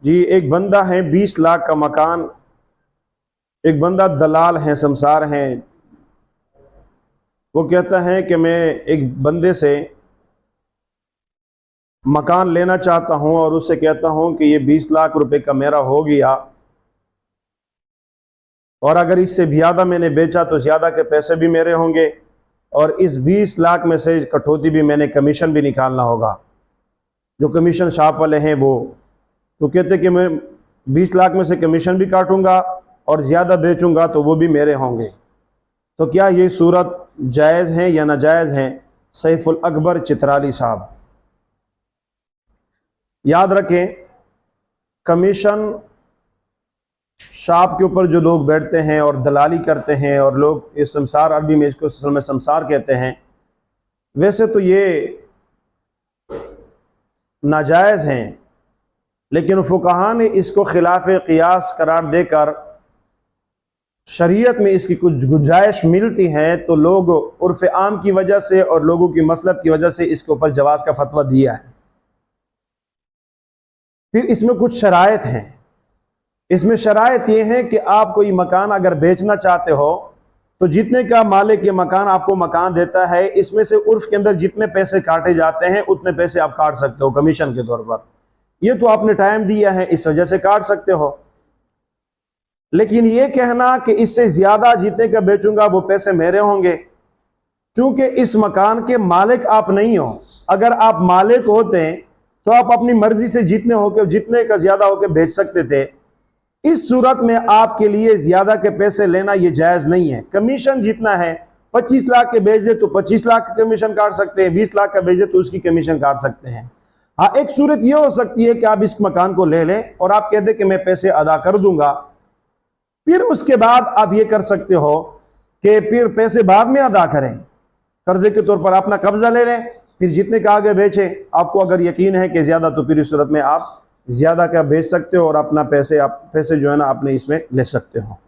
जी एक बंदा है 20 लाख का मकान, एक बंदा दलाल है, शमसार हैं। वो कहता है कि मैं एक बंदे से मकान लेना चाहता हूं और उससे कहता हूं कि ये 20 लाख रुपए का मेरा हो गया, और अगर इससे ज़्यादा मैंने बेचा तो ज़्यादा के पैसे भी मेरे होंगे, और इस 20 लाख में से कटौती भी मैंने कमीशन भी निकालना होगा, जो कमीशन शॉप वाले हैं वो। तो कहते कि मैं 20 लाख में से कमीशन भी काटूंगा और ज़्यादा बेचूंगा तो वो भी मेरे होंगे। तो क्या ये सूरत जायज़ है या नाजायज़ है? सैफुल अकबर चित्राली साहब। याद रखें, कमीशन शॉप के ऊपर जो लोग बैठते हैं और दलाली करते हैं, और लोग इस संसार, अरबी में इसको असल में संसार कहते हैं, वैसे तो ये नाजायज़ हैं, लेकिन फुक़हा ने इसको खिलाफ क़ियास करार देकर शरीयत में इसकी कुछ गुंजाइश मिलती है, तो लोग उर्फ़ आम की वजह से और लोगों की मसलहत की वजह से इसके ऊपर जवाज़ का फतवा दिया है। फिर इसमें कुछ शराइत हैं। इसमें शराइत ये है कि आप कोई मकान अगर बेचना चाहते हो तो जितने का मालिक ये मकान आपको मकान देता है, इसमें से उर्फ के अंदर जितने पैसे काटे जाते हैं उतने पैसे आप काट सकते हो कमीशन के तौर पर। ये तो आपने टाइम दिया है, इस वजह से काट सकते हो। लेकिन ये कहना कि इससे ज्यादा जितने का बेचूंगा वो पैसे मेरे होंगे, चूंकि इस मकान के मालिक आप नहीं हो। अगर आप मालिक होते तो आप अपनी मर्जी से जितने का ज्यादा होकर बेच सकते थे। इस सूरत में आपके लिए ज्यादा के पैसे लेना ये जायज नहीं है। कमीशन जितना है, 25 लाख के बेच दे तो 25 लाख का कमीशन काट सकते हैं, 20 लाख का बेच दे तो उसकी कमीशन काट सकते हैं। हाँ, एक सूरत ये हो सकती है कि आप इस मकान को ले लें और आप कह दें कि मैं पैसे अदा कर दूंगा, फिर उसके बाद आप ये कर सकते हो कि फिर पैसे बाद में अदा करें, कर्जे के तौर पर अपना कब्जा ले लें, फिर जितने का आगे बेचे। आपको अगर यकीन है कि ज्यादा, तो फिर इस सूरत में आप ज्यादा का बेच सकते हो और अपना पैसे जो है ना अपने इसमें ले सकते हो।